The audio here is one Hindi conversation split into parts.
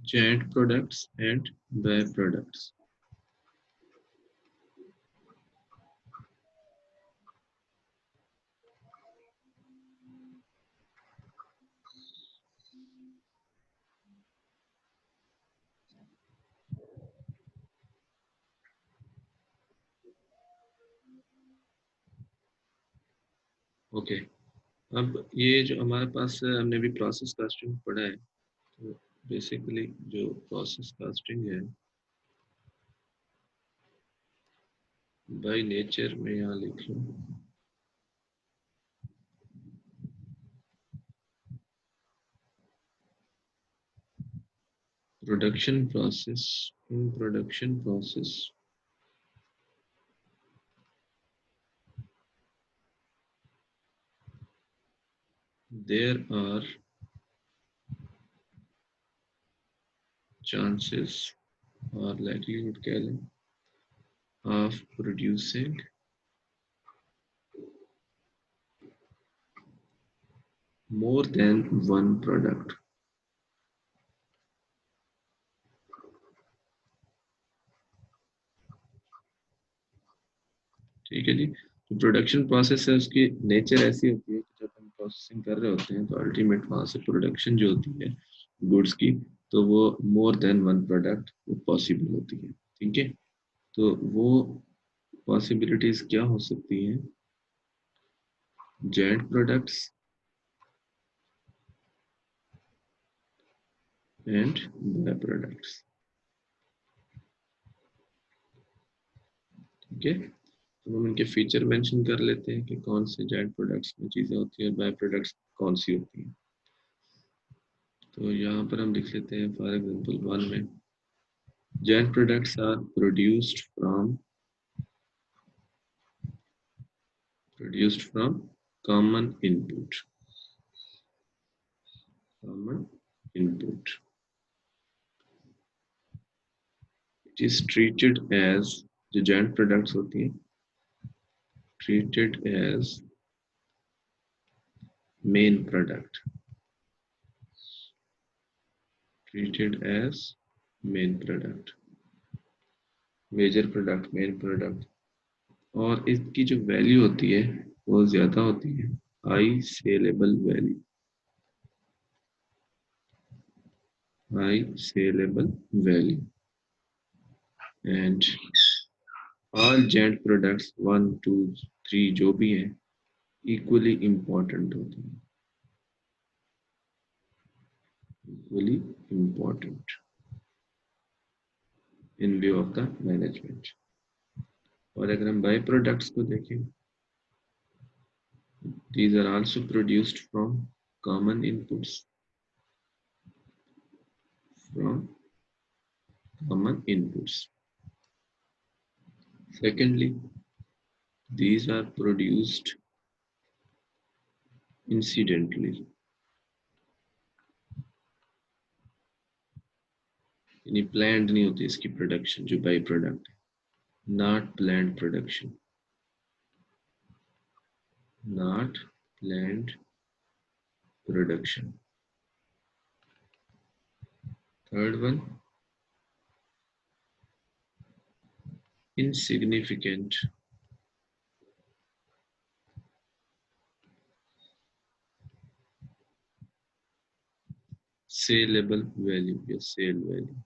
joint products and byproducts. Okay, अब ये जो हमारे पास हमने भी प्रोसेस कास्टिंग पढ़ा है, तो बेसिकली जो प्रोसेस कास्टिंग है बाय नेचर में यहाँ लिख लूँ production process. In production process, there are chances or likelihood कह लें of producing more than one product. ठीक है जी। तो प्रोडक्शन प्रोसेस है, उसकी नेचर ऐसी होती है कि जब हम प्रोसेसिंग कर रहे होते हैं तो अल्टीमेट वहां से प्रोडक्शन जो होती है गुड्स की, तो वो मोर देन वन प्रोडक्ट वो पॉसिबल होती है। ठीक है, तो वो पॉसिबिलिटीज क्या हो सकती हैं? Joint products and by products. ठीक है, तो हम इनके फीचर मेंशन कर लेते हैं कि कौन से जेड प्रोडक्ट्स में चीज़ें होती हैं और बाय प्रोडक्ट्स कौन सी होती हैं। तो यहाँ पर हम लिख लेते हैं फॉर एग्जांपल वन में joint products are produced from common input. It is treated as, जो जेड प्रोडक्ट्स होती हैं, treated as main product, treated as main product, major product, main product, और इसकी जो वैल्यू होती है वो ज्यादा होती है, high saleable value, high saleable value. And all Z products 1 2 3 जो भी हैं इक्वली इम्पोर्टेंट होती हैं, equally important in view of the management. और अगर हम बाई प्रोडक्ट्स को देखें, these are also produced from common inputs, from common inputs. Secondly, these are produced incidentally, यानी planned नहीं होती इसकी प्रोडक्शन जो बाई प्रोडक्ट है, not planned production, not planned production. Third one, insignificant, saleable value या sale value,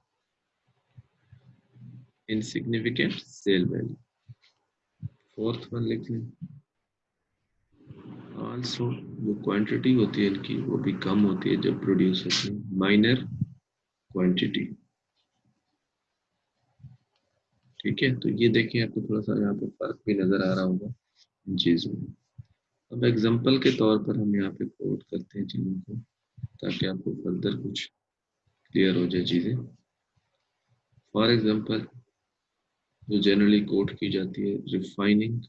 insignificant sale value. Fourth one लिख लें, also जो क्वांटिटी होती है इनकी वो भी कम होती है जब प्रोड्यूस होती है, माइनर क्वांटिटी। ठीक है, तो ये देखिए आपको थोड़ा सा यहाँ पे फर्क भी नजर आ रहा होगा इन चीजों में। अब एग्जांपल के तौर पर हम यहाँ पे कोट करते हैं चीजों को ताकि आपको फर्दर कुछ क्लियर हो जाए चीजें। फॉर एग्जांपल जो जनरली कोट की जाती है, रिफाइनिंग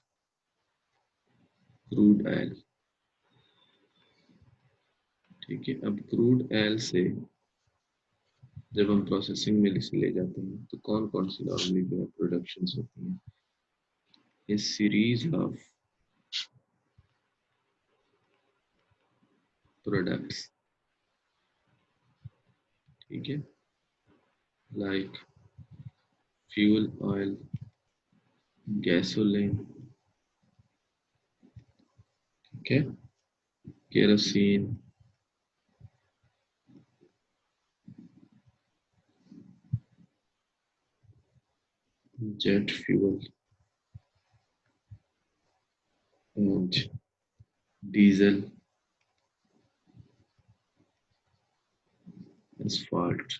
क्रूड ऑयल। ठीक है, अब क्रूड ऑयल से जब हम प्रोसेसिंग में इसे ले जाते हैं तो कौन कौन सी नॉर्मली जो है प्रोडक्शंस होती हैं, ए सीरीज ऑफ प्रोडक्ट्स। ठीक है, like fuel oil, gasoline, okay, kerosene, jet fuel, and diesel, asphalt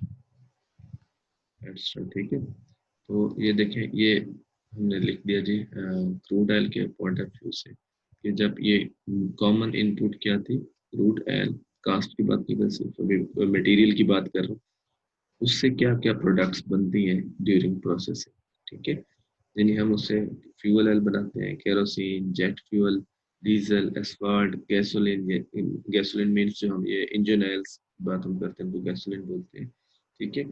extra. ठीक है, तो ये देखें, ये हमने लिख दिया जी क्रूड ऑयल के पॉइंट ऑफ व्यू से कि जब ये कॉमन इनपुट क्या थी, क्रूड ऑयल, कास्ट की बात नहीं कर, सिर्फ अभी मटेरियल की बात कर रहा हूँ, उससे क्या क्या प्रोडक्ट्स बनती हैं ड्यूरिंग प्रोसेसिंग। ठीक है, यानी हम उससे फ्यूल ऑयल बनाते हैं, kerosene, jet fuel, diesel, asphalt, gasoline. Gasoline means जो हम ये इंजन ऑयल्स बात हम करते हैं तो गैसोलीन बोलते हैं। ठीक है,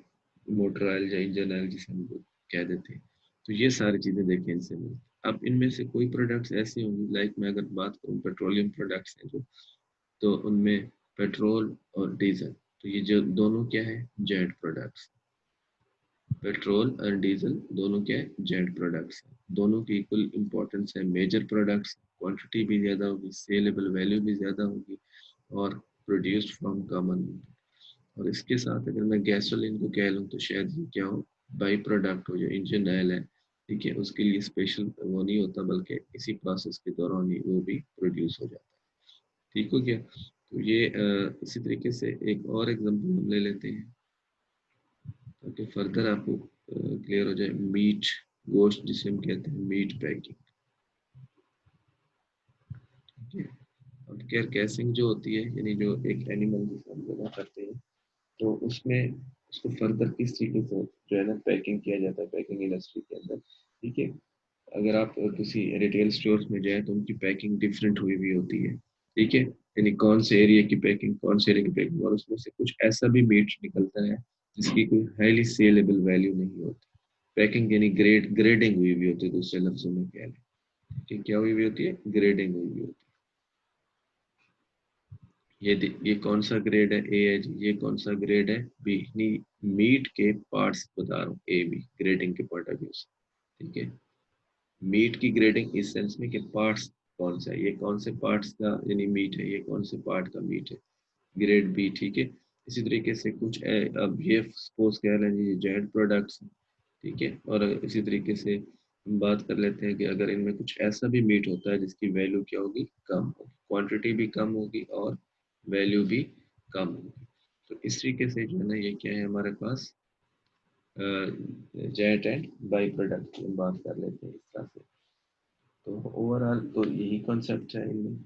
मोटर ऑयल या इंजन ऑयल जिसे हम लोग कह देते हैं। तो ये सारी चीज़ें देखें इनसे मिलती। अब इनमें से कोई प्रोडक्ट्स ऐसी होंगी, लाइक मैं अगर बात करूँ पेट्रोलियम प्रोडक्ट्स हैं जो, तो उनमें पेट्रोल और डीजल, तो ये जो दोनों क्या है, जेट प्रोडक्ट्स। पेट्रोल और डीजल दोनों क्या है, जेट प्रोडक्ट्स हैं। दोनों की इक्वल इंपॉर्टेंस है, मेजर प्रोडक्ट्स, क्वांटिटी भी ज़्यादा होगी, सेलेबल वैल्यू भी ज़्यादा होगी, और प्रोड्यूस्ड फ्रॉम कॉमन। और इसके साथ अगर मैं गैसोलीन को कह लूँ तो शायद ये क्या हो, बाई प्रोडक्ट हो, जो इंजन ऑयल है। ठीक है, उसके लिए स्पेशल वो नहीं होता, बल्कि इसी प्रोसेस के दौरान ही वो भी प्रोड्यूस हो जाता है। ठीक हो गया, तो ये इसी तरीके से एक और एग्जांपल हम ले लेते हैं ताकि फर्दर आपको क्लियर हो जाए। मीट, गोश्त जिसे हम कहते हैं मीट पैकिंग। ठीक है, अब केयर कैसिंग जो होती है, यानी जो एक एनिमल जिसे हम जमा करते हैं, तो उसमें उसको फर्दर किस तरीके से जो है ना पैकिंग किया जाता है पैकिंग इंडस्ट्री के अंदर। ठीक है, अगर आप किसी रिटेल स्टोर्स में जाए तो उनकी पैकिंग डिफरेंट हुई हुई होती है। ठीक है, यानी कौन से एरिया की पैकिंग, कौन से एरिया की पैकिंग, और उसमें से कुछ ऐसा भी मीट निकलता है जिसकी कोई हाईली सेलेबल वैल्यू नहीं होती। पैकिंग यानी ग्रेडिंग हुई हुई होती है, दूसरे लफ्जों में कह लें कि क्या हुई हुई होती है, ग्रेडिंग हुई हुई होती है। ये कौन सा ग्रेड है, ए है जी, ये कौन सा ग्रेड है, बी। मीट के पार्ट्स बता रहा हूँ, ए बी ग्रेडिंग के पॉइंट ऑफ व्यू से। ठीक है, मीट की ग्रेडिंग इस सेंस में कि पार्ट्स कौन सा है, ये कौन से पार्ट्स का यानी मीट है, ये कौन से पार्ट का मीट है, ग्रेड बी। ठीक है, इसी तरीके से कुछ अब ये सपोज कह लें जी, ये जेड प्रोडक्ट्स। ठीक है, और इसी तरीके से हम बात कर लेते हैं कि अगर इनमें कुछ ऐसा भी मीट होता है जिसकी वैल्यू क्या होगी, कम होगी, क्वांटिटी भी कम होगी और वैल्यू भी कम होगी। तो इस तरीके से जो है ना, ये क्या है हमारे पास, जेट एंड बाई प्रोडक्ट की हम बात कर लेते हैं इस तरह से। तो ओवरऑल तो यही कॉन्सेप्ट है इनमें।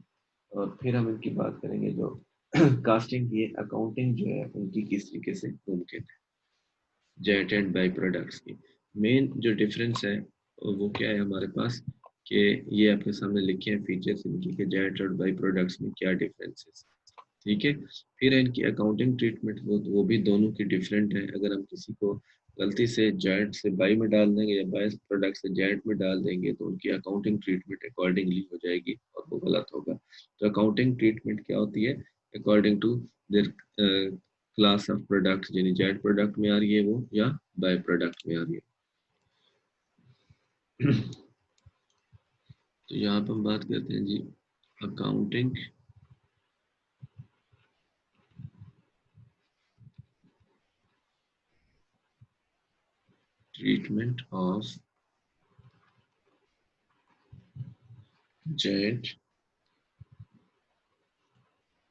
और फिर हम इनकी बात करेंगे जो कास्टिंग की अकाउंटिंग जो है उनकी किस तरीके से मुमकिन है, जेट एंड बाई प्रोडक्ट्स की। मेन जो डिफरेंस है वो क्या है हमारे पास, कि ये आपके सामने लिखे हैं फीचर्स इनकी कि जेट और बाई प्रोडक्ट्स में क्या डिफरेंस है। ठीक है, फिर इनकी अकाउंटिंग ट्रीटमेंट वो भी दोनों की डिफरेंट है। अगर हम किसी को गलती से जेट से बाई में डाल देंगे या बाई प्रोडक्ट से जेट में डाल देंगे तो उनकी अकाउंटिंग ट्रीटमेंट अकॉर्डिंगली हो जाएगी और वो गलत होगा। तो अकाउंटिंग ट्रीटमेंट क्या होती है, according to their class of product, यानी जेट प्रोडक्ट में आ रही है वो या बाई प्रोडक्ट में आ रही है। तो यहाँ पर हम बात करते हैं जी accounting treatment of joint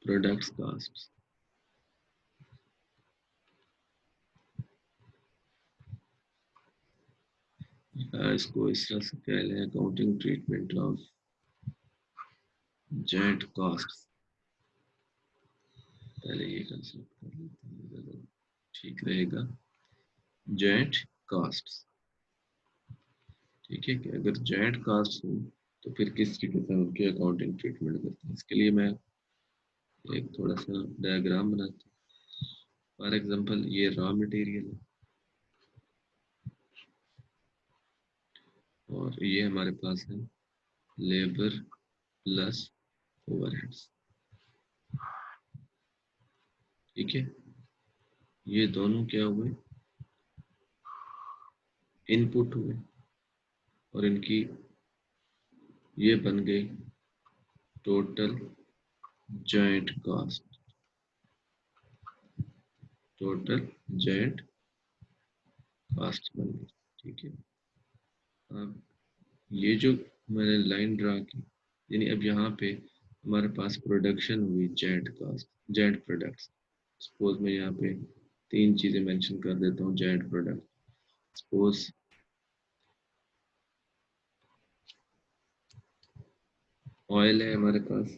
products cost, इसको इस तरह से कह लें, accounting treatment of joint cost. पहले ये कंसेप्ट कर लेते हैं, ज़्यादा ठीक रहेगा। जेट कॉस्ट, ठीक है, कि अगर जेट कॉस्ट हो तो फिर किस तरीके से हम उनकी अकाउंटिंग ट्रीटमेंट करते हैं। इसके लिए मैं एक थोड़ा सा डायग्राम बनाता हूँ। फॉर एग्जांपल ये रॉ मटेरियल है और ये हमारे पास है लेबर प्लस ओवरहेड्स। ठीक है, ये दोनों क्या हुए, इनपुट हुए और इनकी ये बन गई total joint cost, total joint cost बन गई। ठीक है, अब ये जो मैंने लाइन ड्रा की, यानी अब यहाँ पे हमारे पास प्रोडक्शन हुई joint cost, joint products. Suppose मैं यहाँ पे 3 चीज़ें मेंशन कर देता हूँ जॉइंट प्रोडक्ट। सपोज ऑयल है हमारे पास,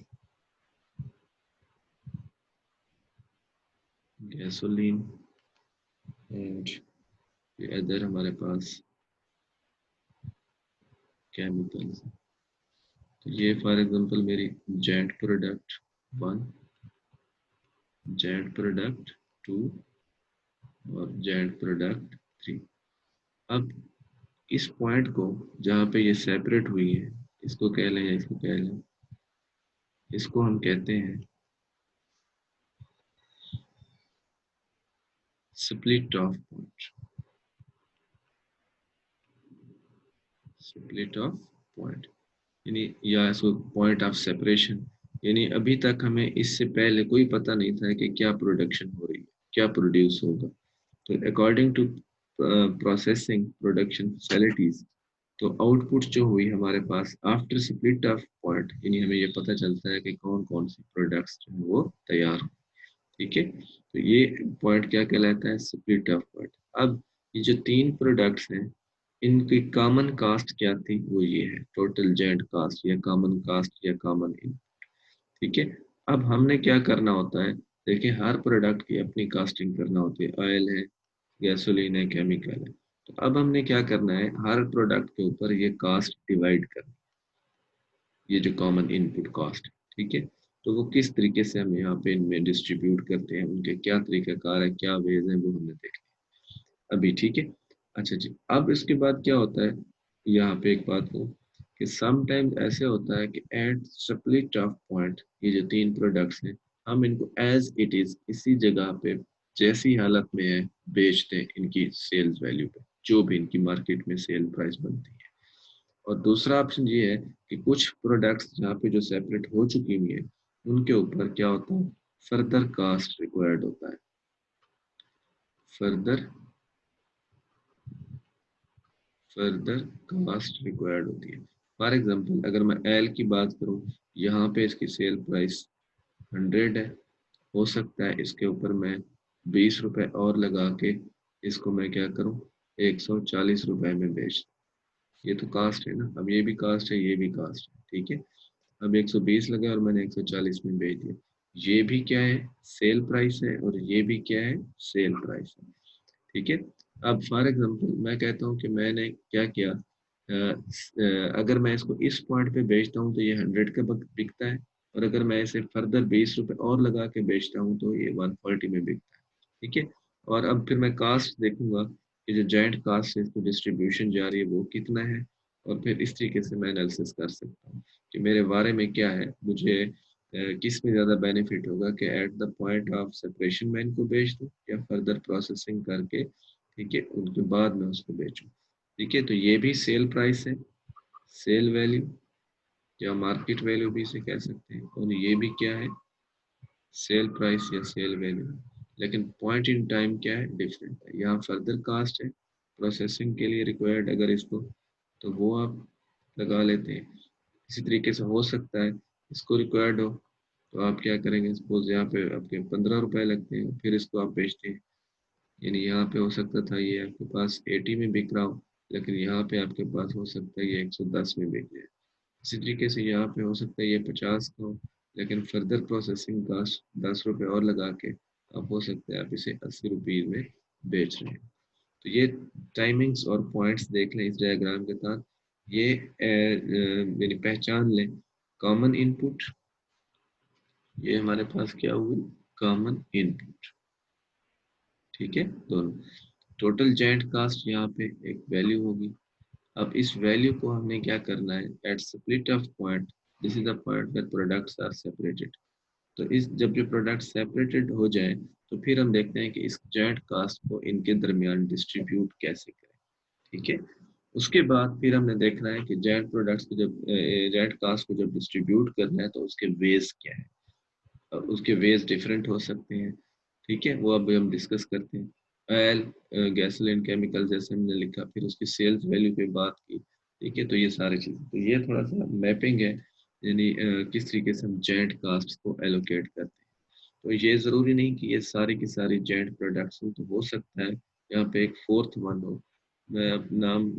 गैसोलीन एंड अदर हमारे पास केमिकल्स। तो ये फॉर एग्जांपल मेरी जॉइंट प्रोडक्ट 1, जॉइंट प्रोडक्ट 2 और जॉइंट प्रोडक्ट 3। अब इस पॉइंट को जहाँ पे ये सेपरेट हुई है, इसको कह लें या इसको कह लें, इसको हम कहते हैं split off point, split off point, यानी या इसको पॉइंट ऑफ सेपरेशन। यानी अभी तक हमें इससे पहले कोई पता नहीं था कि क्या प्रोडक्शन हो रही है, क्या प्रोड्यूस होगा। तो according to processing production facilities, तो आउटपुट जो हुई हमारे पास आफ्टर स्प्लिट ऑफ पॉइंट, यानी हमें ये पता चलता है कि कौन कौन सी प्रोडक्ट्स जो है वो तैयार हो। ठीक है, तो ये पॉइंट क्या कहलाता है, स्प्लिट ऑफ पॉइंट। अब ये जो 3 प्रोडक्ट्स हैं, इनकी कॉमन कास्ट क्या थी, वो ये है टोटल जेड कास्ट या कॉमन कास्ट या कॉमन इन। ठीक है, अब हमने क्या करना होता है, देखिए हर प्रोडक्ट की अपनी कास्टिंग करना होती है, ऑयल है, गैसोलीन है, केमिकल है। तो अब हमने क्या करना है, हर प्रोडक्ट के ऊपर ये कास्ट डिवाइड करना, ये जो कॉमन इनपुट कॉस्ट। ठीक है, तो वो किस तरीके से हम यहाँ पे इनमें डिस्ट्रीब्यूट करते हैं, उनके क्या तरीक़ाकार है, क्या वेज है, वो हमने देख लिया अभी। ठीक है, अच्छा जी, अब इसके बाद क्या होता है, यहाँ पे एक बात हो कि समटाइम्स ऐसे होता है कि एट स्प्लिट ऑफ पॉइंट, ये जो 3 प्रोडक्ट्स हैं, हम इनको एज इट इज इसी जगह पे जैसी हालत में है बेच दें इनकी सेल्स वैल्यू पे, जो भी इनकी मार्केट में सेल प्राइस बनती है। और दूसरा ऑप्शन ये है कि कुछ प्रोडक्ट्स जहाँ पे जो सेपरेट हो चुकी हुई है, उनके ऊपर क्या होता है, फर्दर कास्ट रिक्वायर्ड होता है, फर्दर फर्दर कास्ट रिक्वायर्ड होती है। फॉर एग्जांपल अगर मैं एल की बात करूं, यहाँ पे इसकी सेल प्राइस 100 है, हो सकता है इसके ऊपर मैं 20 रुपए और लगा के इसको मैं क्या करूं, 140 रुपए में बेच। ये तो कास्ट है ना, अब ये भी कास्ट है, ये भी कास्ट है। ठीक है, अब 120 लगा और मैंने 140 में बेच दिया, ये भी क्या है, सेल प्राइस है, और ये भी क्या है, सेल प्राइस है। ठीक है, अब फॉर एग्जांपल मैं कहता हूँ कि मैंने क्या किया, अगर मैं इसको इस पॉइंट पे बेचता हूँ तो ये 100 का बिकता है, और अगर मैं इसे फर्दर 20 रुपए और लगा के बेचता हूँ तो ये 140 में बिकता है। ठीक है, और अब फिर मैं कास्ट देखूंगा कि जो जॉइंट कास्ट है, इसको डिस्ट्रीब्यूशन जा रही है वो कितना है, और फिर इस तरीके से मैं एनालिसिस कर सकता हूँ कि मेरे बारे में क्या है, मुझे किस में ज़्यादा बेनिफिट होगा कि at the point of separation मैं इनको बेच दूँ या फर्दर प्रोसेसिंग करके, ठीक है, उनके बाद मैं उसको बेचूँ। ठीक है, तो ये भी सेल प्राइस है, सेल वैल्यू या मार्केट वैल्यू भी इसे कह सकते हैं, और ये भी क्या है, सेल प्राइस या सेल वैल्यू। लेकिन पॉइंट इन टाइम क्या है, डिफरेंट है। यहाँ फर्दर कास्ट है प्रोसेसिंग के लिए रिक्वायर्ड, अगर इसको, तो वो आप लगा लेते हैं। इसी तरीके से हो सकता है इसको रिक्वायर्ड हो, तो आप क्या करेंगे, सपोज यहाँ पे आपके 15 रुपए लगते हैं, फिर इसको आप बेचते हैं, यानी यहाँ पे हो सकता था ये आपके पास 80 में बिक रहा हो, लेकिन यहाँ पे आपके पास हो सकता है ये 110 में बिक जाए। इसी तरीके से यहाँ पे हो सकता है ये 50 का हो, लेकिन फर्दर प्रोसेसिंग कास्ट 10 रुपए और लगा के आप हो सकता है आप इसे 80 रुपये में बेच रहे हैं। तो ये टाइमिंग्स और पॉइंट्स देख लें इस डायग्राम के साथ, ये मेरी पहचान लें, कॉमन इनपुट, ये हमारे पास क्या हुई, कॉमन इनपुट। ठीक है, दोनों टोटल जेंट कास्ट यहाँ पे एक वैल्यू होगी। अब इस वैल्यू को हमने क्या करना है, at split off point, this is the point where products are separated. तो इस जब ये प्रोडक्ट सेपरेटेड हो जाए, तो फिर हम देखते हैं कि इस जेंट कास्ट को इनके दरमियान डिस्ट्रीब्यूट कैसे करें। ठीक है। उसके बाद फिर हमने देखना है कि जेंट प्रोडक्ट्स को जब जेंट कास्ट को जब डिस्ट्रीब्यूट करना है तो उसके वेज क्या है। अब उसके वेज डिफरेंट हो सकते हैं। ठीक है, वो अब हम डिस्कस करते हैं। ऑयल, गैसोलीन, केमिकल जैसे हमने लिखा, फिर उसकी सेल्स वैल्यू पे बात की। ठीक है, तो ये सारी चीज़ें, तो ये थोड़ा सा मैपिंग है, यानी किस तरीके से हम जेंट कास्ट को एलोकेट करते हैं। तो ये ज़रूरी नहीं कि ये सारी की सारी जेंट प्रोडक्ट्स हो, तो हो सकता है यहाँ पे एक फोर्थ वन हो। मैं अब नाम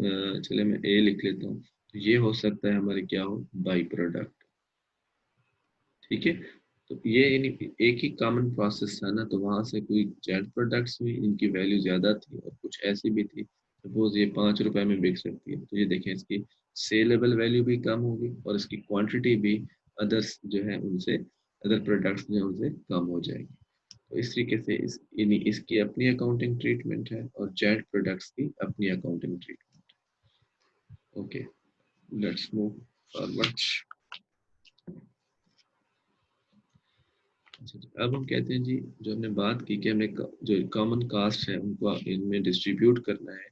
चले मैं ए लिख लेता हूँ, तो ये हो सकता है हमारे क्या हो, बाई प्रोडक्ट। ठीक है, तो ये एक ही कॉमन प्रोसेस था ना, तो वहां से कोई जेड प्रोडक्ट्स हुई, इनकी वैल्यू ज्यादा थी और कुछ ऐसी भी थी, सपोज ये 5 रुपए में बिक सकती है, तो ये देखें इसकी सेलेबल वैल्यू भी कम होगी और इसकी क्वांटिटी भी अदर्स जो है उनसे, अदर प्रोडक्ट्स जो है उनसे कम हो जाएगी। तो इस तरीके से इसकी अपनी अकाउंटिंग ट्रीटमेंट है और जेड प्रोडक्ट्स की अपनी accounting treatment. Okay, let's move forward. अच्छा जी, अब हम कहते हैं जी, जो हमने बात की कि हमें जो कॉमन कास्ट है उनको इनमें डिस्ट्रीब्यूट करना है,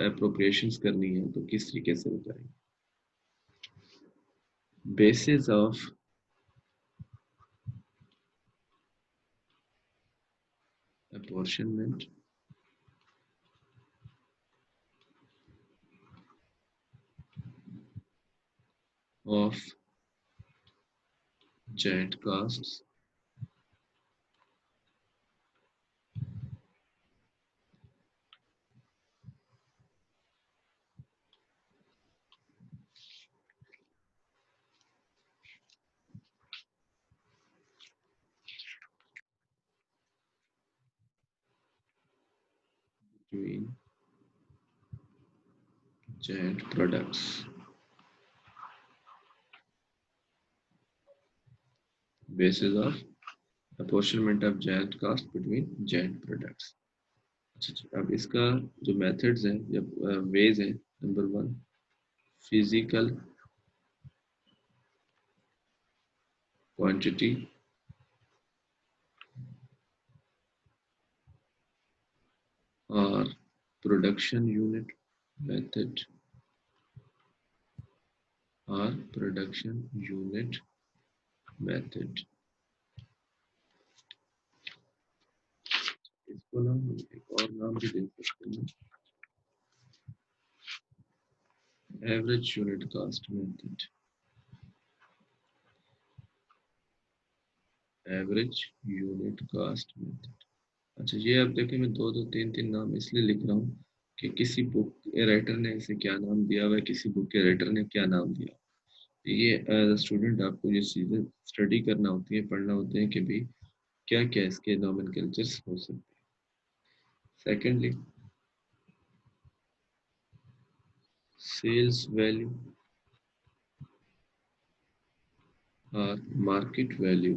अप्रोप्रिएशंस करनी है, तो किस तरीके से हो जाएगी। Basis of apportionment of joint costs between joint products. Basis of apportionment of joint cost between joint products. अच्छा अच्छा, अब इसका जो मेथड्स हैं या वेज हैं, नंबर वन, फिजिकल क्वांटिटी और प्रोडक्शन यूनिट मेथड और प्रोडक्शन यूनिट मेथड। इसको ना हम एक और नाम भी दे सकते हैं, average unit cost method. Average unit cost method. अच्छा, ये अब देखिए मैं दो दो तीन तीन नाम इसलिए लिख रहा हूँ कि किसी बुक के राइटर ने इसे क्या नाम दिया हुआ है, किसी बुक के राइटर ने क्या नाम दिया। ये एज अ स्टूडेंट आपको ये चीज़ें स्टडी करना होती है, पढ़ना होते हैं कि भाई क्या क्या इसके नॉमेनक्लेचर्स हो सकते हैं। सेकेंडली, सेल्स वैल्यू और मार्केट वैल्यू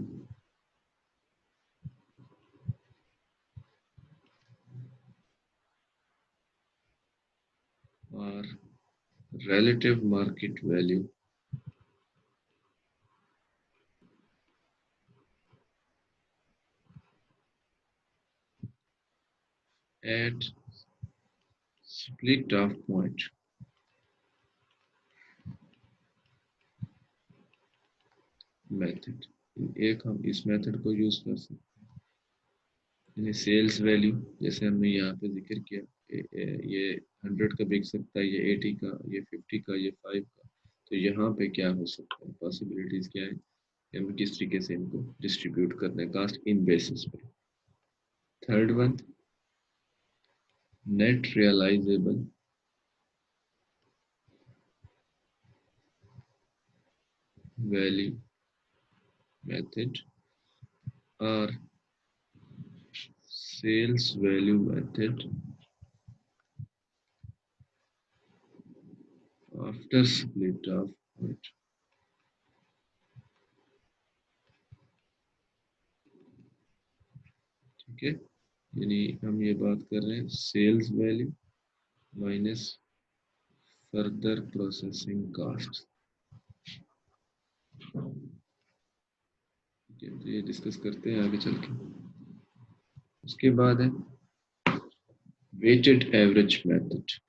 और relative market value at split off point method। एक हम इस मेथड को यूज कर सकते हैं, सेल्स वैल्यू जैसे हमने यहाँ पे जिक्र किया, ये 100 का बिक सकता है, ये 80 का, ये 50 का, ये 5 का। तो यहाँ पे क्या हो सकता है, पॉसिबिलिटीज क्या है कि हम किस तरीके से इनको डिस्ट्रीब्यूट करते हैं कास्ट इन बेसिस पे। Third one, net realisable value method और sales value method after split off point. ठीक है, यानी हम ये बात कर रहे हैं sales value minus further processing cost. ठीक है, तो ये डिस्कस करते हैं आगे चल के। उसके बाद है weighted average method.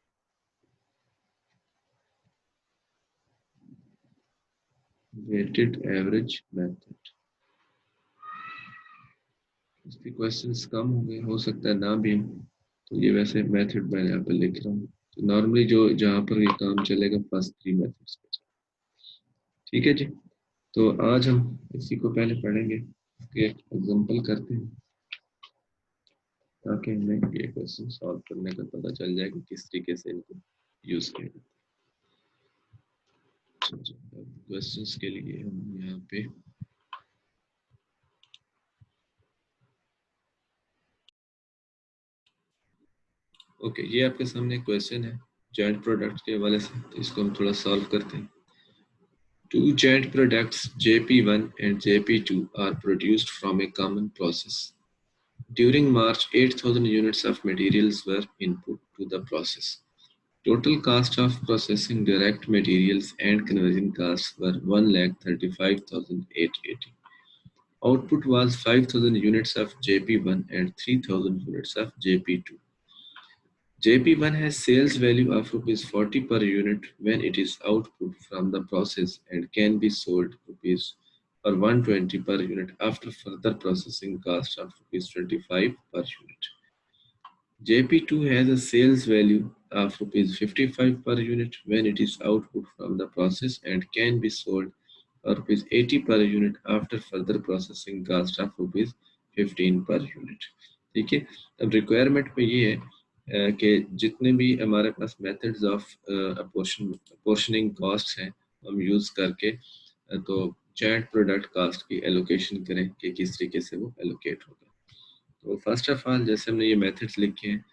Weighted average method. इसके क्वेश्चंस कम हो गए, हो सकता है ना भी, तो ये वैसे मेथड मैं यहाँ पे लिख रहा हूँ। तो नॉर्मली जो जहाँ पर ये काम चलेगा फर्स्ट 3 मेथड्स पे। ठीक है जी। तो आज हम इसी को पहले पढ़ेंगे, इसके एग्जांपल करते हैं ताकि हमें ये क्वेश्चन सॉल्व करने का पता चल जाए कि किस तरीके से इनको यूज किया जाता है। क्वेश्चंस के लिए हम यहाँ पे ओके, ये आपके सामने क्वेश्चन है जॉइंट प्रोडक्ट के हवाले से, तो इसको हम थोड़ा सॉल्व करते हैं। Two joint products JP1 and JP2 are produced from a common process. During March, 8,000 units of materials were input to the process. Total cost of processing direct materials and conversion costs were 1,35,880. Output was 5,000 units of JP1 and 3,000 units of JP2. JP1 has sales value of rupees 40 per unit when it is output from the process and can be sold rupees or 120 per unit after further processing cost of rupees 25 per unit. JP2 has a sales value of rupees 55 per unit when it is output from the process and can be sold for rupees 80 per unit after further processing cost of rupees 15 per unit. ठीक है, अब रिक्वायरमेंट में ये है कि जितने भी हमारे पास मेथड्स ऑफ अपोर्शनिंग कॉस्ट हैं हम यूज़ करके तो जॉइंट प्रोडक्ट कास्ट की एलोकेशन करें कि किस तरीके से वो एलोकेट होगा। तो फर्स्ट ऑफ ऑल जैसे हमने ये मेथड्स लिखे हैं,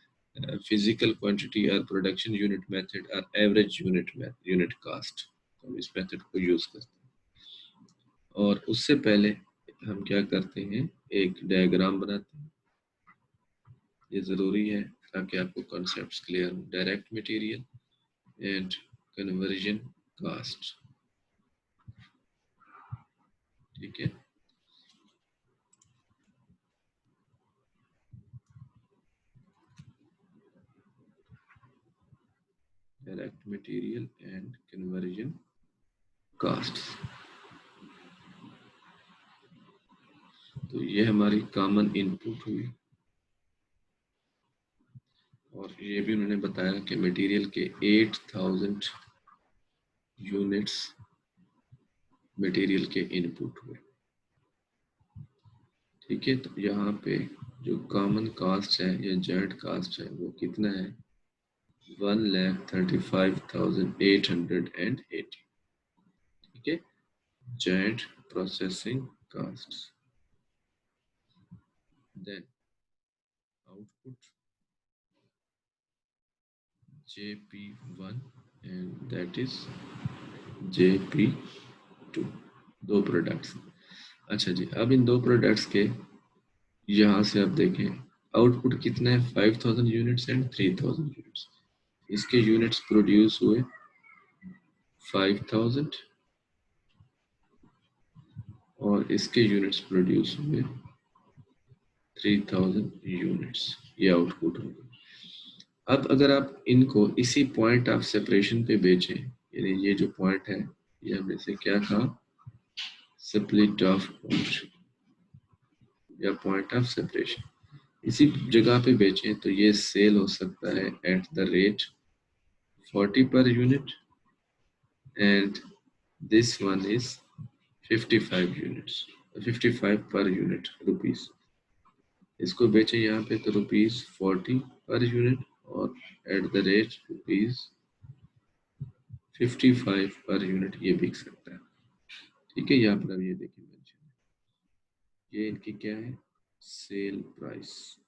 फिजिकल क्वांटिटी और प्रोडक्शन यूनिट मेथड और एवरेज यूनिट कास्ट, तो हम इस मेथड को यूज़ करते हैं। और उससे पहले हम क्या करते हैं, एक डायग्राम बनाते हैं, ये ज़रूरी है ताकि आपको कॉन्सेप्ट्स क्लियर हो। Direct material and conversion cost, ठीक है। Direct material and conversion cost, तो ये हमारी कॉमन इनपुट हुई। और ये भी उन्होंने बताया कि मटेरियल के 8,000 यूनिट्स मटेरियल के इनपुट हुए। ठीक है, तो यहाँ पे जो कॉमन कास्ट है या जॉइंट कास्ट है वो कितना है, 1,35,880। ठीक है, joint processing cost, then output JP1 and that is JP2, दो प्रोडक्ट्स। अच्छा जी, अब इन दो प्रोडक्ट्स के यहाँ से आप देखें आउटपुट कितना है, 5,000 यूनिट्स एंड 3,000 यूनिट्स। इसके यूनिट्स प्रोड्यूस हुए 5,000 और इसके यूनिट्स प्रोड्यूस हुए 3,000 यूनिट्स, ये आउटपुट होगा। अब अगर आप इनको इसी पॉइंट ऑफ सेपरेशन पे बेचें, यानी ये जो पॉइंट है ये हमने इसे क्या कहा, स्प्लिट ऑफ पॉइंट या पॉइंट ऑफ सेपरेशन, इसी जगह पे बेचें तो ये सेल हो सकता है eight the rate 40 per unit and this one is 55 units, 55 per unit rupees। इसको बेचे यहाँ पे तो रुपीज 40 पर यूनिट और eight the rate rupees 55 per unit ये बिक सकता है। ठीक है, यहाँ पर अब ये देखिए मेंशन, ये इनकी क्या है, sale price.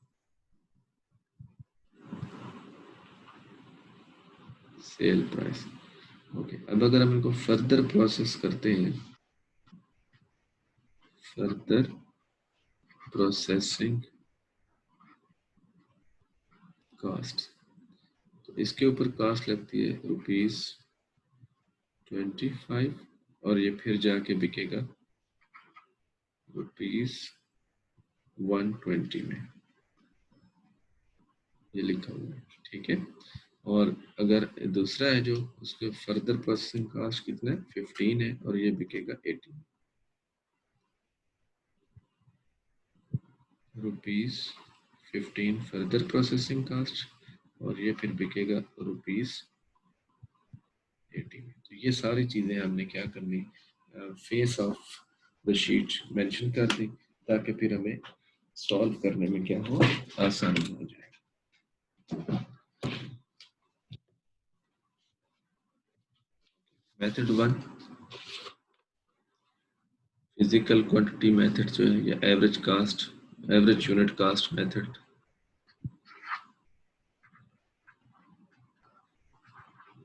Sale price okay. अब अगर हम इनको फर्दर प्रोसेस करते हैं, फर्दर प्रोसेसिंग कास्ट, तो इसके ऊपर कास्ट लगती है रुपीज 25 और ये फिर जाके बिकेगा रुपीज 120 में, ये लिखा हुआ है। ठीक है, और अगर दूसरा है जो उसके फर्दर प्रोसेसिंग कास्ट कितना है 15 है और ये बिकेगा 18 रुपीज 15 फर्दर प्रोसेसिंग कास्ट और ये फिर बिकेगा रुपीज 18। तो ये सारी चीजें हमने क्या करनी face of the sheet mention कर दी ताकि फिर हमें सॉल्व करने में क्या हो आसानी हो जाए। मेथड 1 फिजिकल क्वांटिटी मेथड जो है या average cost average unit cost method.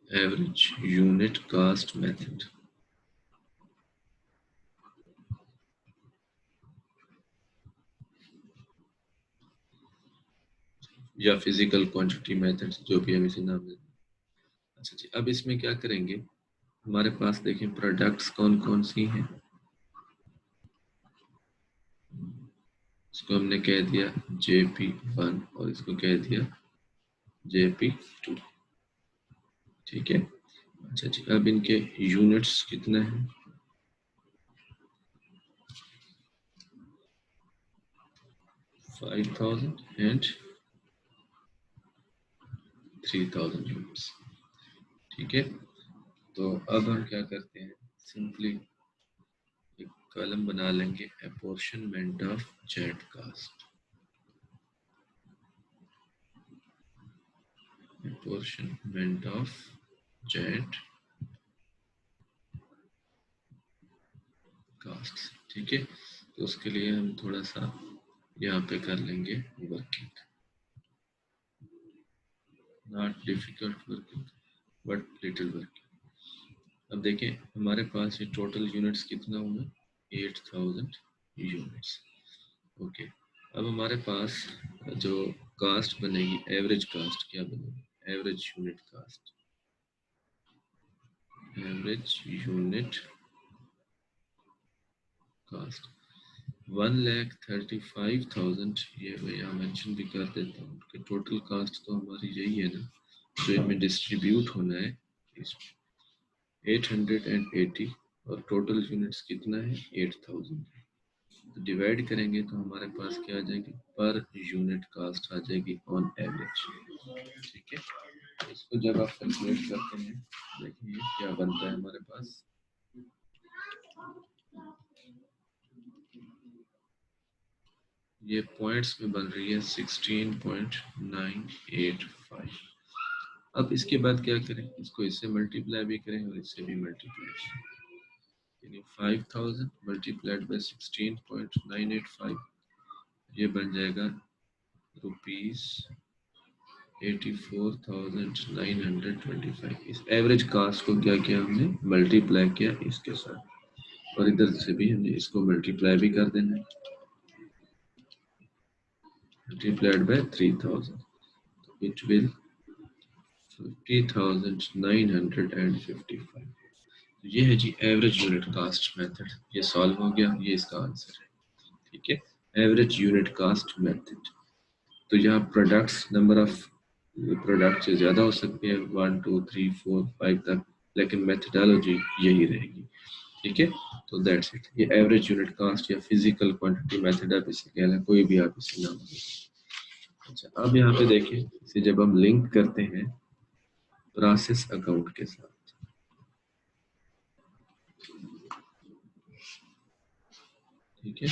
Average unit cost method या फिजिकल क्वांटिटी मेथड जो भी हम इसे नाम दें। अच्छा जी, अब इसमें क्या करेंगे, हमारे पास देखें प्रोडक्ट्स कौन कौन सी हैं। इसको हमने कह दिया JP1 और इसको कह दिया JP2। ठीक है। अच्छा जी, अब इनके यूनिट्स कितने हैं, 5000 एंड 3000 यूनिट्स। ठीक है, तो अब हम क्या करते हैं, सिंपली एक कॉलम बना लेंगे apportionment of joint cost. Apportionment of joint cost. ठीक है, तो उसके लिए हम थोड़ा सा यहाँ पे कर लेंगे working, not difficult working but little working. अब देखें हमारे पास ये टोटल यूनिट्स कितना हुआ, 8000 यूनिट्स। ओके, अब हमारे पास जो कास्ट बनेगी एवरेज कास्ट क्या बनेगी, average unit cost, average unit cost 1,35,000। ये मैं यहाँ मेंशन भी कर देता हूँ कि टोटल कास्ट तो हमारी यही है ना जो इनमें डिस्ट्रीब्यूट होना है, 880 और टोटल यूनिट्स कितना है 8000। तो डिवाइड करेंगे तो हमारे पास क्या आ जाएगी, पर यूनिट कास्ट आ जाएगी ऑन एवरेज। ठीक है, इसको जब आप कैलकुलेट करते हैं देखिए क्या बनता है हमारे पास, ये पॉइंट्स में बन रही है 16.985। अब इसके बाद क्या करें, इसको इससे मल्टीप्लाई भी करें और इससे भी मल्टीप्लाई करें, यानी 5000 मल्टीप्लाइड बाई 16.985 ये बन जाएगा रुपीज 84,925। इस एवरेज कास्ट को क्या किया हमने, मल्टीप्लाई किया इसके साथ और इधर से भी हमने इसको मल्टीप्लाई भी कर देना है, मल्टीप्लाइड बाय 3000 इट विल 50,955। ये है जी एवरेज यूनिट कास्ट मेथड, ये सॉल्व हो गया, ये इसका आंसर है। ठीक है, एवरेज यूनिट कास्ट मेथड। तो यहाँ प्रोडक्ट्स नंबर ऑफ प्रोडक्ट से ज़्यादा हो सकते हैं 1 2 3 4 5 तक, लेकिन मेथडोलॉजी यही रहेगी। ठीक है, तो दैट्स इट, ये एवरेज यूनिट कास्ट या फिजिकल क्वांटिटी मेथड आप इसे कहना, कोई भी आप इसे नाम दें। अच्छा, अब यहाँ पे देखिए इसे जब हम लिंक करते हैं प्रोसेस अकाउंट के साथ, ठीक है,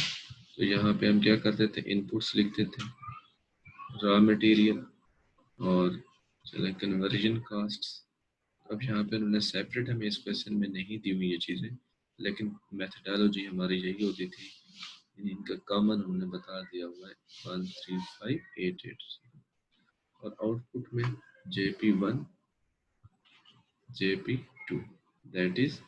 तो यहाँ पे हम क्या करते थे, इनपुट्स लिखते थे, रॉ मटेरियल और चले कन्वर्जन कास्ट। अब यहाँ पे उन्होंने सेपरेट हमें इस क्वेश्चन में नहीं दी हुई ये चीज़ें, लेकिन मेथडोलॉजी हमारी यही होती थी, इनका कॉमन हमने बता दिया हुआ है 135880 और आउटपुट में JP1 JP2 that is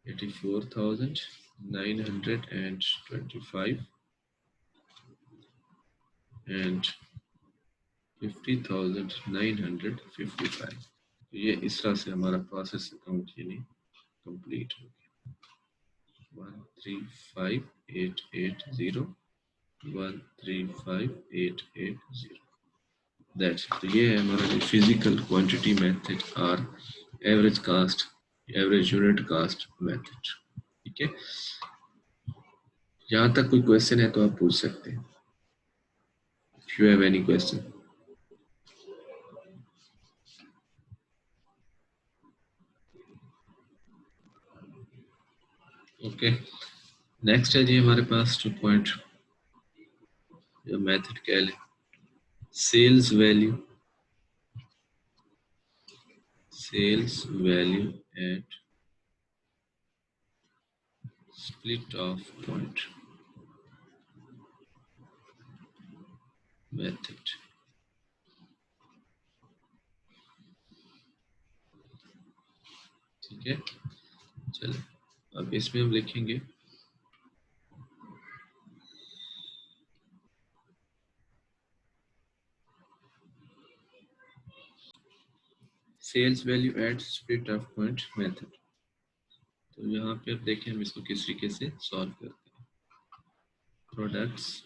84,925 and 50,955। तो ये इस तरह से हमारा प्रोसेस अकाउंट यानी कंप्लीट हो गया, 135880 135880। दैट्स तो ये है हमारा जो फिजिकल क्वांटिटी मेथड और average cost, average unit cost method. ठीक है, यहाँ तक कोई क्वेश्चन है तो आप पूछ सकते हैं, if you have any question. Okay, next है जी हमारे पास जो पॉइंट, जो मेथड कह लें, sales value, sales value at split off point method. ठीक है, चलो अब इसमें हम लिखेंगे sales value at split off point method. तो यहाँ पे अब देखें हम इसको किस तरीके से सॉल्व करते हैं। Products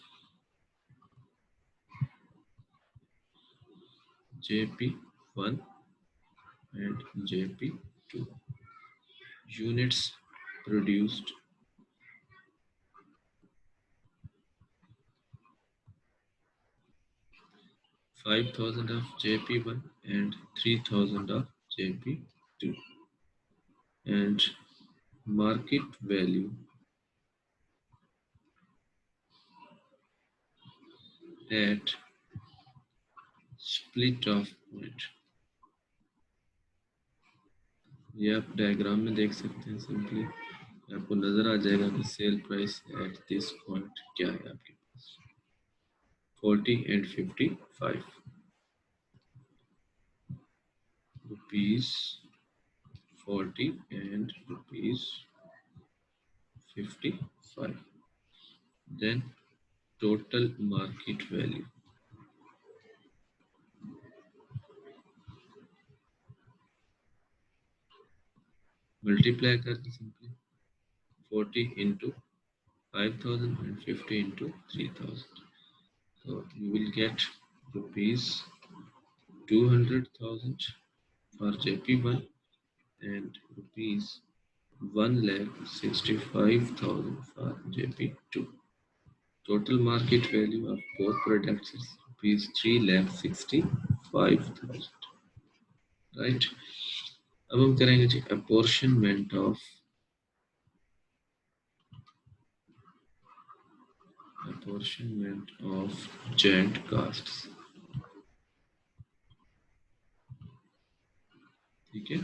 JP1 and JP2, units produced 5,000 of JP1 and 3,000 of JP2, and market value at split of point। ये आप डायग्राम में देख सकते हैं, सिंपली आपको नजर आ जाएगा कि sale price at this point क्या है आपके पास, 40 and 55 rupees, 40 and rupees 55, then total market value multiply करके simply 40 into 5,000 and 50 into 3,000, so you will get rupees 200,000 for JP1 and rupees 1,65,000 for JP2. Total market value of both products is rupees 3,65,000, right? अब हम करेंगे जी apportionment of joint costs। ठीक है,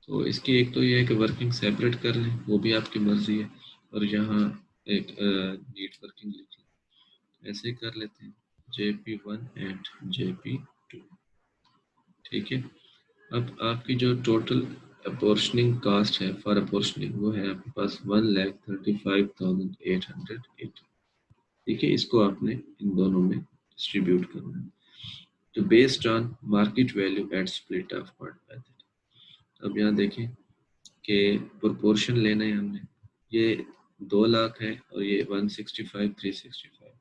तो इसकी एक तो ये है कि वर्किंग सेपरेट कर लें, वो भी आपकी मर्जी है, और यहाँ एक नीट वर्किंग लिख लें, ऐसे कर लेते हैं JP1 एंड JP2। ठीक है, अब आपकी जो टोटल अपोर्शनिंग कास्ट है फॉर अपोर्शनिंग, वो है आपके पास 1,35,880। ठीक है, इसको आपने इन दोनों में डिस्ट्रीब्यूट करना है, तो based on market value at split off point method. अब यहाँ देखें कि प्रोपोर्शन लेना है हमने, ये 2 लाख है और ये 165 365,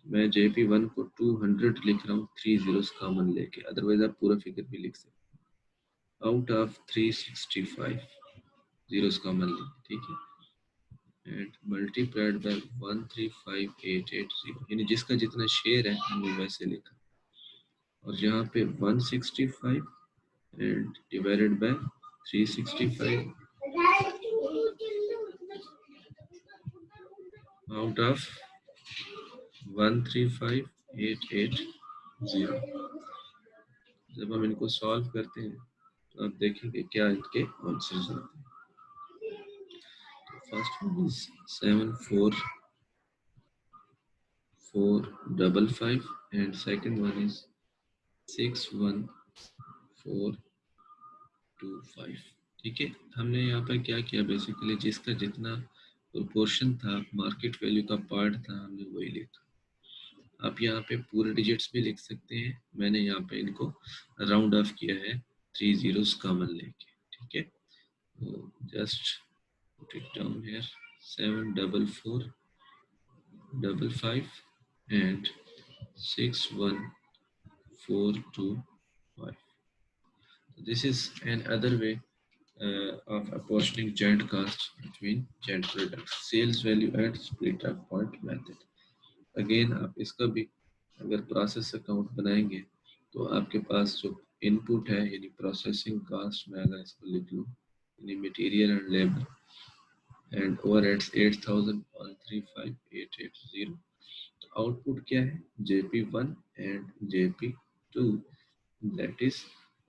मैं JP1 को 200 लिख रहा हूँ 3 जीरोस कॉमन लेके, अदरवाइज आप पूरा फिगर भी लिख सकते हैं। आउट ऑफ 365 जीरोस कॉमन लें, ठीक है, एंड मल्टीप्लाइड बाय 135,880, यानी जिसका जितना शेयर है हमने वैसे लिखा, और यहाँ पे 165 and divided by 365 out of 135,880। जब हम इनको सॉल्व करते हैं तो आप देखेंगे क्या इनके आंसर्स आते हैं। First one is 74455 and second one is 61425। ठीक है, हमने यहाँ पर क्या किया, बेसिकली जिसका जितना प्रोपोर्शन था, मार्केट वैल्यू का पार्ट था, हमने वही लिखा। आप यहाँ पे पूरे डिजिट्स भी लिख सकते हैं, मैंने यहाँ पे इनको राउंड ऑफ किया है 3 जीरोस कॉमन लेके। ठीक है, तो just put it down here 74455 and 61425। 425. This is another way of apportioning joint costs between joint products. Sales value at split up point method. Again आप इसका भी अगर प्रोसेस अकाउंट बनाएंगे तो आपके पास जो इनपुट है यानी प्रोसेसिंग कास्ट में अगर इसको लिख लूँ यानी material and labour and overheads 8,135,880, तो आउटपुट क्या है JP1 and JP2, that is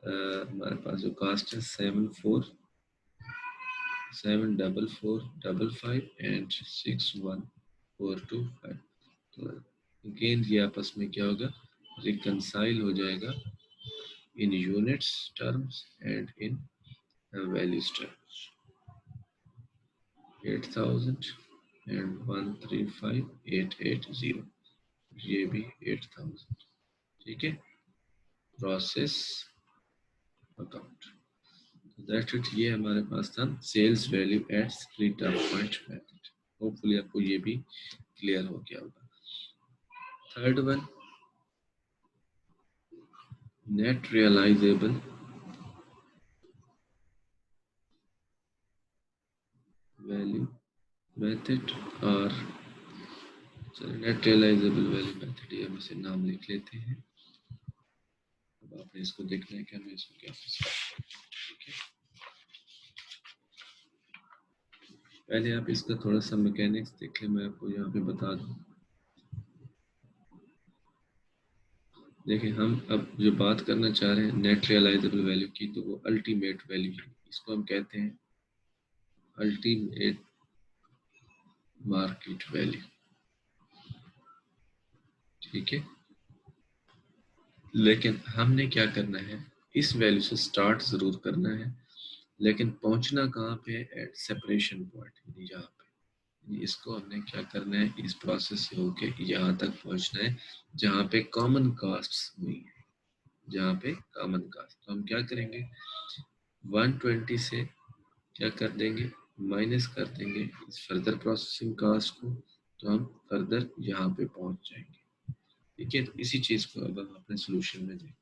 हमारे पास जो कास्ट है 7,455 एंड 6,1,425। तो अगेन ये आपस में क्या होगा रिकंसाइल हो जाएगा in units terms and in values terms. 8,135,880, ये भी 8,000। ठीक है, प्रोसेस अकाउंट दैट इट, ये हमारे पास था sales value at split up point method. Hopefully आपको ये भी क्लियर हो गया होगा। Third one, net realisable value method और नेट रियलाइजेबल वैल्यू मेथड, ये हम इसे नाम लिख लेते हैं। अब आपने इसको देखना है कि हमें इसको क्या, ठीक है। पहले आप इसका थोड़ा सा मैकेनिक्स देख लें, मैं आपको यहाँ पे बता दूं। देखिए हम अब जो बात करना चाह रहे हैं नेट रियलाइजेबल वैल्यू की, तो वो अल्टीमेट वैल्यू है, इसको हम कहते हैं अल्टीमेट मार्केट वैल्यू। ठीक है, लेकिन हमने क्या करना है, इस वैल्यू से स्टार्ट जरूर करना है, लेकिन पहुंचना कहाँ पे, एट सेपरेशन पॉइंट, यहाँ पे। इसको हमने क्या करना है, इस प्रोसेस से होके यहाँ तक पहुंचना है जहाँ पे कॉमन कास्ट्स हुई है, जहाँ पे कॉमन कास्ट। तो हम क्या करेंगे, 120 से क्या कर देंगे, माइनस कर देंगे इस फर्दर प्रोसेसिंग कास्ट को, तो हम फर्दर यहाँ पे पहुंच जाएंगे। ठीक है, तो इसी चीज को अब हम अपने सोल्यूशन में देखते हैं।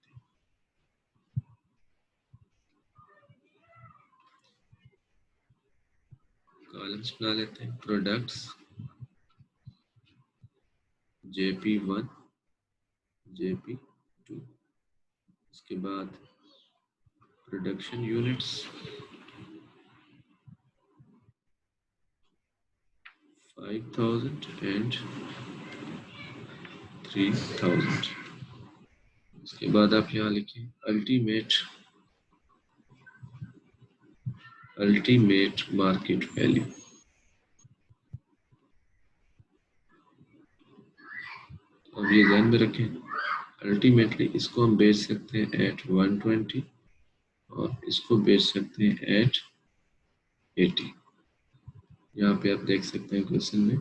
कॉलम्स बना लेते हैं, प्रोडक्ट्स JP1 JP2, उसके बाद प्रोडक्शन यूनिट्स 5,000 एंड 3,000। उसके बाद आप यहाँ लिखें अल्टीमेट मार्केट वैल्यू। अब ये ध्यान में रखें, अल्टीमेटली इसको हम बेच सकते हैं एट 120 और इसको बेच सकते हैं एट 80। यहाँ पे आप देख सकते हैं क्वेश्चन में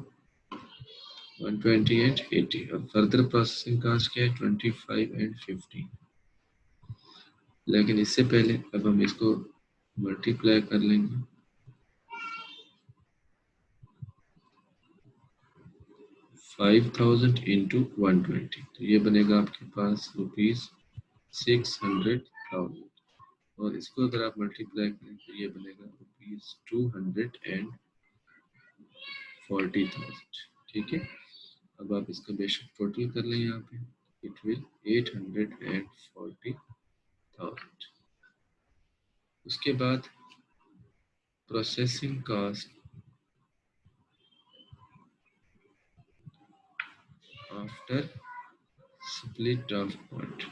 120 एंड 80, और फर्दर प्रोसेसिंग कास्ट क्या है 25 एंड 15। लेकिन इससे पहले अब हम इसको मल्टीप्लाई कर लेंगे, 5,000 इंटू 120, तो ये बनेगा आपके पास ₹600,000, और इसको अगर आप मल्टीप्लाई करें तो ये बनेगा ₹240,000। ठीक है, अब आप इसका बेशक टोटल कर लें, यहाँ पे इट विल 840,000। उसके बाद processing cost after split off point,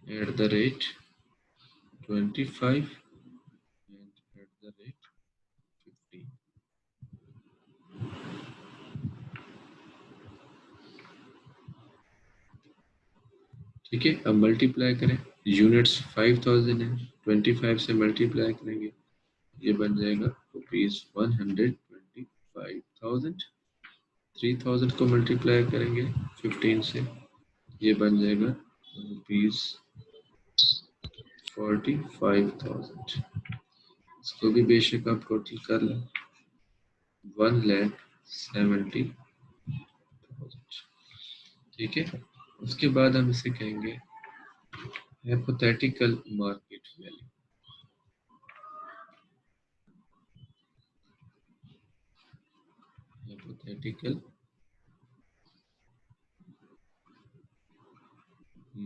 at the rate 25 and at the rate 15। ठीक है, अब मल्टीप्लाई करें, यूनिट्स 5,000 है, 25 से मल्टीप्लाई करेंगे, ये बन जाएगा ₹125,000। 3,000 को मल्टीप्लाई करेंगे 15 से, ये बन जाएगा ₹45,000। इसको भी बेशक आप टोटल कर लें, 1,70,000 ठीक है। उसके बाद हम इसे कहेंगे hypothetical market value. Hypothetical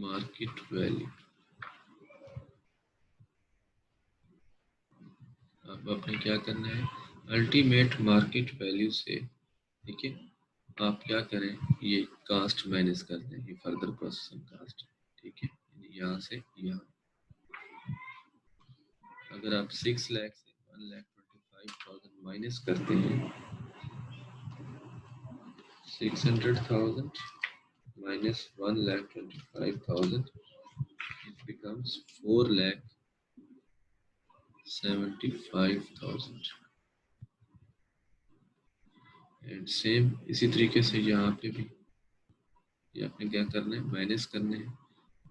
market value. अब आपने क्या करना है, अल्टीमेट मार्केट वैल्यू से, ठीक है, आप क्या करें, ये कास्ट माइनस कर दें, ये फर्दर प्रोसेसिंग कास्ट, ठीक है, यहाँ से यहाँ। अगर आप 6 लाख से 1,25,000 माइनस करते हैं, 600,000 minus 1,25,000, it becomes 4,75,000। And same इसी तरीके से यहाँ पे भी ये आपने क्या करना है, माइनस करने हैं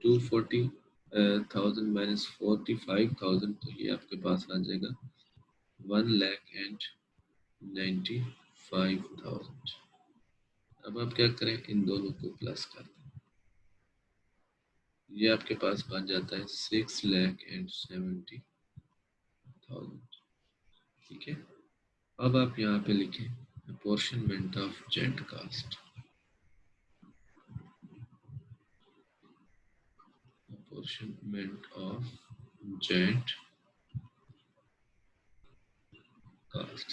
240,000 माइनस 45,000, तो ये आपके पास आ जाएगा 1,95,000। अब आप क्या करें, इन दोनों को प्लस कर दें, ये आपके पास बन जाता है 6,70,000। ठीक है। अब आप यहाँ पे लिखें apportionment of joint cost. Apportionment of joint cost.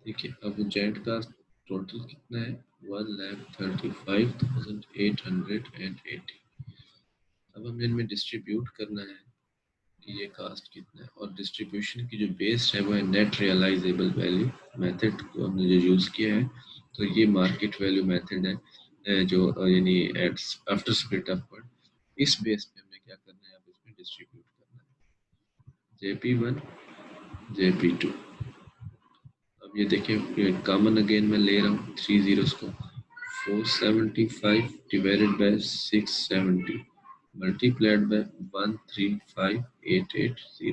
ठीक है। अब जेंट कास्ट टोटल कितना है, 1,35,880। अब हमें इनमें डिस्ट्रीब्यूट करना है कि ये कास्ट कितना है, और डिस्ट्रीब्यूशन की जो बेस है वो है नेट रियलाइजेबल वैल्यू मेथड को हमने जो यूज़ किया है। तो ये मार्केट वैल्यू मेथड है जो यानी आफ्टर स्प्लिट अपवर्ड, इस बेस पे हमने क्या करना है, अब इसमें डिस्ट्रीब्यूट करना है JP1 JP2। अब ये देखिए कॉमन अगेन मैं ले रहा हूँ 3 जीरोस को, 475 डिवाइडेड बाय 670 मल्टीप्लाइड बाय 135,880,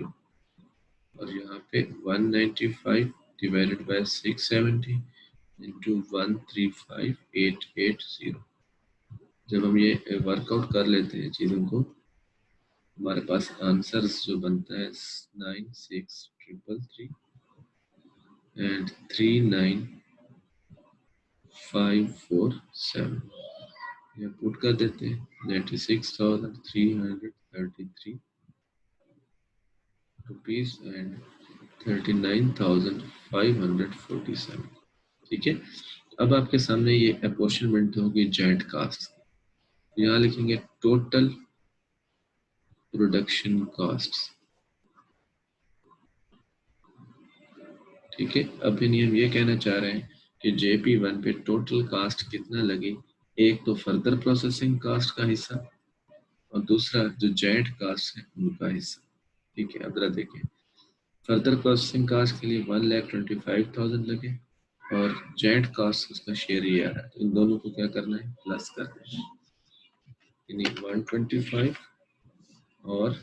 और यहाँ पे 195 डिवाइडेड बाय 670 इंटू 135,880। जब हम ये वर्कआउट कर लेते हैं चीज़ों को, हमारे पास आंसर जो बनता है 96,333 एंड 39,547। ये पुट कर देते हैं 96,333 रुपीज एंड 39,547। ठीक है। अब आपके सामने ये अपॉर्शनमेंट होगी जेंट कास्ट। यहाँ लिखेंगे टोटल प्रोडक्शन कॉस्ट। ठीक है। अब हम ये कहना चाह रहे हैं कि JP1 पे टोटल कास्ट कितना लगे, एक तो फर्दर प्रोसेसिंग कास्ट का हिस्सा और दूसरा जो जेंट कास्ट है उनका हिस्सा। ठीक है। अब जरा देखें, फर्दर प्रोसेसिंग कास्ट के लिए 1,25,000 लगे और जेंट कास्ट उसका शेयर ये आ रहा है, तो इन दोनों को क्या करना है, प्लस कर देना है, यानी 125 और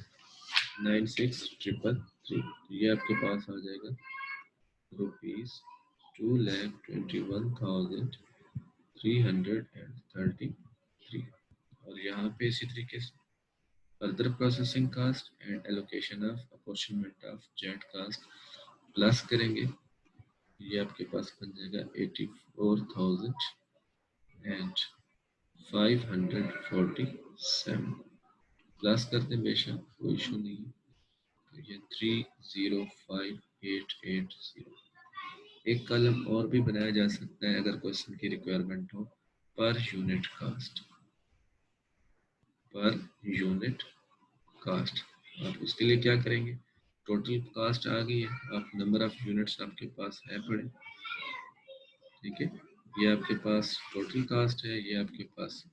96,333, ये आपके पास आ जाएगा ₹2,21,333। और यहाँ पे इसी तरीके से further processing cost and allocation of apportionment of joint cost plus करेंगे, ये आपके पास बन जाएगा 84,547। प्लस करते हैं बेशक, कोई इशू नहीं है। तो ये 305,880। एक कॉलम और भी बनाया जा सकता है अगर क्वेश्चन की रिक्वायरमेंट हो, per unit cost, per unit cost. आप उसके लिए क्या करेंगे, टोटल कास्ट आ गई है, आप नंबर ऑफ यूनिट्स आपके पास है पड़े, ठीक है, ये आपके पास टोटल कास्ट है, ये आपके पास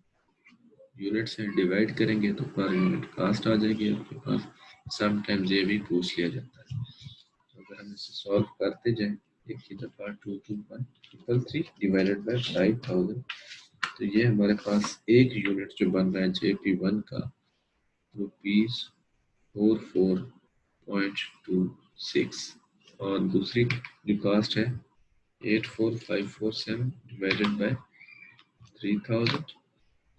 यूनिट्स हैं, डिवाइड करेंगे तो पर यूनिट कास्ट आ जाएगी आपके पास। समटाइम्स ये भी पूछ लिया जाता है, तो अगर हम इसे सॉल्व करते जाएं, एक ही दफा 221,333 डिवाइडेड बाय 5,000, तो ये हमारे पास एक यूनिट जो बन रहा है JP1 का ₹44.26, और दूसरी जो कास्ट है 84,547 डिवाइडेड बाय 3,000,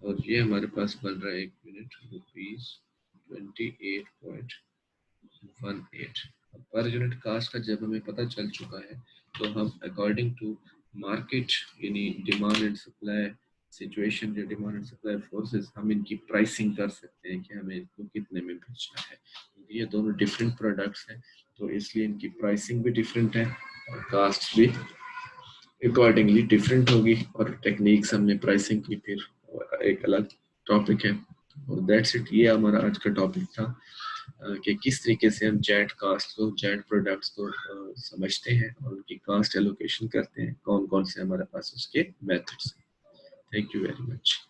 और ये हमारे पास बन रहा है एक यूनिट ₹28.18। पर यूनिट कास्ट का जब हमें पता चल चुका है तो हम अकॉर्डिंग टू मार्केट यानी डिमांड एंड सप्लाई सिचुएशन या डिमांड एंड सप्लाई फोर्सेस हम इनकी प्राइसिंग कर सकते हैं कि हमें इसको कितने में बेचना है। ये दोनों डिफरेंट प्रोडक्ट्स हैं तो इसलिए इनकी प्राइसिंग भी डिफरेंट है और कास्ट भी अकॉर्डिंगली डिफरेंट होगी। और टेक्निक्स हमने प्राइसिंग की फिर एक अलग टॉपिक है। और दैट्स इट, ये हमारा आज का टॉपिक था कि किस तरीके से हम जेट कास्ट को जेट प्रोडक्ट्स को समझते हैं और उनकी कास्ट एलोकेशन करते हैं, कौन कौन से हमारे पास उसके मेथड्स हैं। Thank you very much.